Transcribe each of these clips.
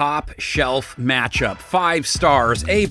top shelf matchup. 5 stars, A+,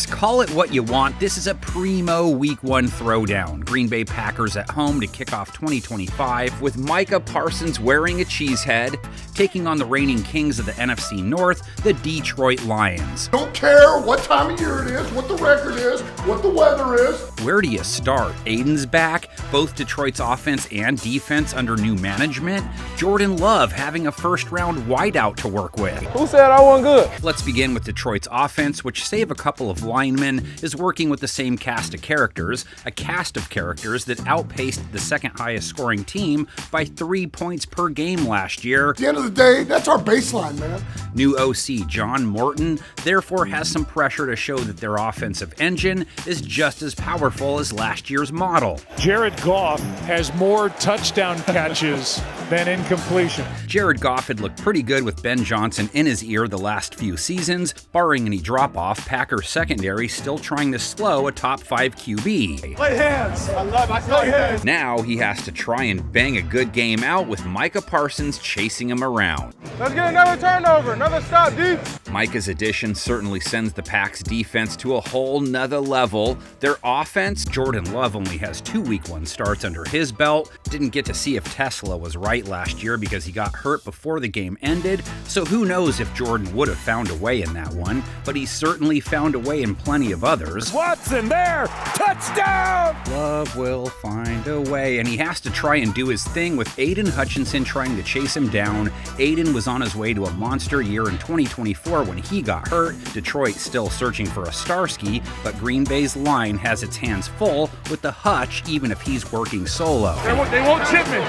call it what you want. This is a primo Week 1 throwdown. Green Bay Packers at home to kick off 2025 with Micah Parsons wearing a cheesehead, taking on the reigning kings of the NFC North, the Detroit Lions. Don't care what time of year it is, what the record is, what the weather is. Where do you start? Aiden's back, both Detroit's offense and defense under new management. Jordan Love having a first-round wideout to work with. Who said I wasn't good? Let's begin with Detroit's offense, which, save a couple of linemen, is working with the same cast of characters, a cast of characters that outpaced the second highest scoring team by 3 points per game last year. At the end of the day, that's our baseline, man. New OC John Morton therefore has some pressure to show that their offensive engine is just as powerful as last year's model. Jared Goff has more touchdown catches than incompletion. Jared Goff had looked pretty good with Ben Johnson in his ear the last few seasons. Barring any drop-off, Packers secondary still trying to slow a top 5 QB. Play hands. Play hands. Now he has to try and bang a good game out with Micah Parsons chasing him around. Let's get another turnover, another stop, D. Micah's addition certainly sends the Pack's defense to a whole nother level. Their offense, Jordan Love only has 2 Week 1 starts under his belt. Didn't get to see if Tesla was right last year because he got hurt before the game ended, so who knows if Jordan would have found a way in that one, but he certainly found a way in plenty of others. Watson there! Touchdown! Love will find a way, and he has to try and do his thing with Aiden Hutchinson trying to chase him down. Aiden was on his way to a monster year in 2024 when he got hurt. Detroit still searching for a Starsky, but Green Bay's line has its hands full with the Hutch even if he's working solo. They won't chip me.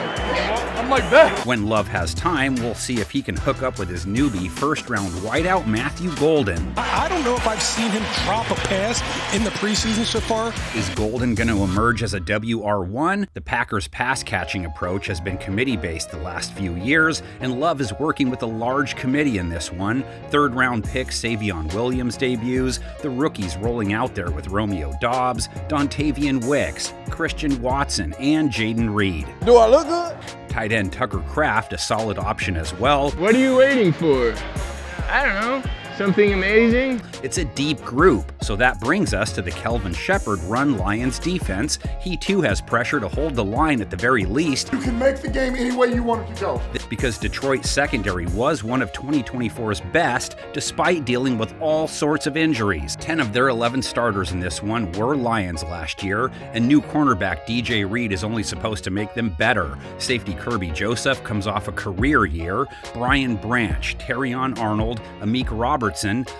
I'm like that. When Love has time, we'll see if he can hook up with his newbie first-round wideout Matthew Golden. I don't know if I've seen him drop a pass in the preseason so far. Is Golden going to emerge as a WR1? The Packers' pass-catching approach has been committee-based the last few years, and Love is working with a large committee in this one. Third-round pick Savion Williams debuts, the rookies rolling out there with Romeo Doubs, Dontavian Wicks, Christian Watson, and Jaden Reed. Do I look good? Tight end Tucker Kraft, a solid option as well. What are you waiting for? I don't know. Something amazing? It's a deep group, so that brings us to the Kelvin Shepherd run Lions defense. He too has pressure to hold the line at the very least. You can make the game any way you want it to go. Because Detroit's secondary was one of 2024's best, despite dealing with all sorts of injuries. 10 of their 11 starters in this one were Lions last year, and new cornerback DJ Reed is only supposed to make them better. Safety Kirby Joseph comes off a career year. Brian Branch, Terrion Arnold, Amik Robertson.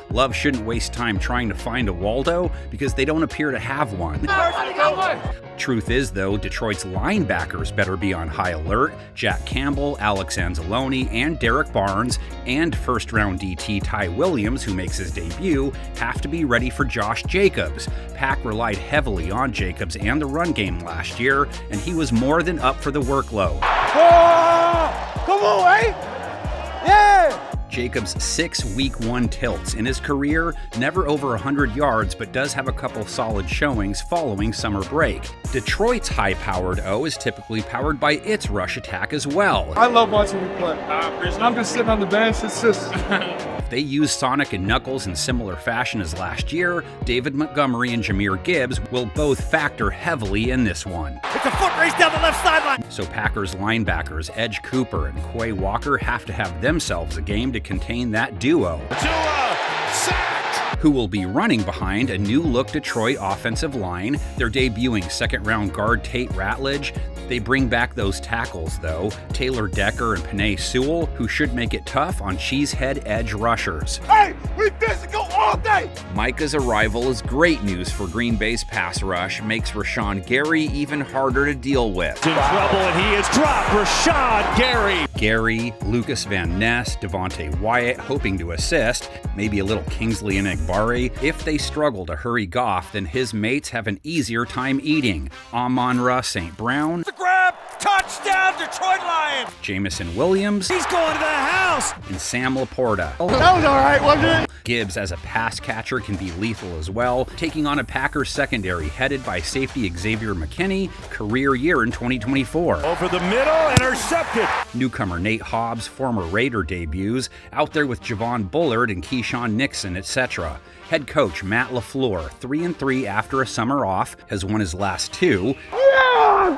Love shouldn't waste time trying to find a Waldo because they don't appear to have one. Truth is, though, Detroit's linebackers better be on high alert. Jack Campbell, Alex Anzalone, and Derek Barnes, and first-round DT Ty Williams, who makes his debut, have to be ready for Josh Jacobs. Pack relied heavily on Jacobs and the run game last year, and he was more than up for the workload. Oh, come on, eh? Yeah! Jacobs' 6 Week 1 tilts in his career, never over 100 yards, but does have a couple solid showings following summer break. Detroit's high-powered O is typically powered by its rush attack as well. I love watching you play. I'm just sitting on the bench. It's just... If they use Sonic and Knuckles in similar fashion as last year, David Montgomery and Jahmyr Gibbs will both factor heavily in this one. It's a foot race down the left sideline. So Packers linebackers Edge Cooper and Quay Walker have to have themselves a game to contain that duo. Who will be running behind a new-look Detroit offensive line. They're debuting second-round guard Tate Ratledge. They bring back those tackles, though, Taylor Decker and Penei Sewell, who should make it tough on cheesehead edge rushers. Hey, we physical all day! Micah's arrival is great news for Green Bay's pass rush, makes Rashawn Gary even harder to deal with. In trouble, and he is dropped. Rashawn Gary. Gary, Lucas Van Ness, Devontae Wyatt hoping to assist, maybe a little Kingsley Enagbare. If they struggle to hurry Goff, then his mates have an easier time eating. Amon-Ra St. Brown, The grab. Touchdown touchdown, Detroit Lions. Jamison Williams. He's going to the house. And Sam Laporta. That was all right, wasn't it? Gibbs as a pass catcher can be lethal as well, taking on a Packers secondary headed by safety Xavier McKinney, career year in 2024. Over the middle, intercepted. Newcomer Nate Hobbs, former Raider debuts, out there with Javon Bullard and Keyshawn Nixon, etc. Head coach Matt LaFleur, 3-3 after a summer off, has won his last 2.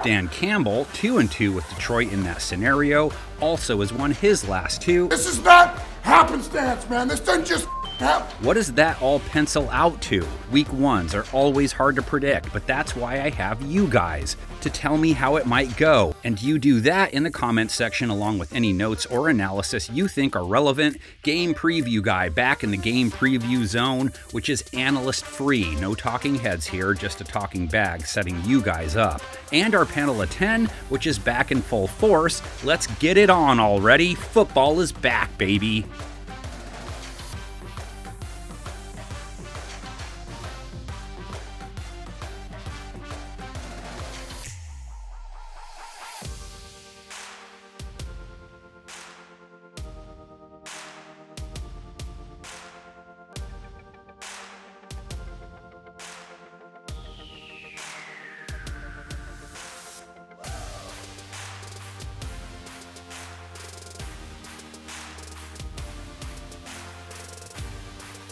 Dan Campbell, 2-2 with Detroit in that scenario, also has won his last 2. This is not happenstance, man. This doesn't just happen. What does that all pencil out to? Week 1s are always hard to predict, but that's why I have you guys to tell me how it might go. And you do that in the comments section along with any notes or analysis you think are relevant. Game Preview Guy back in the Game Preview Zone, which is analyst free. No talking heads here, just a talking bag setting you guys up. And our panel of 10, which is back in full force. Let's get it on already. Football is back, baby.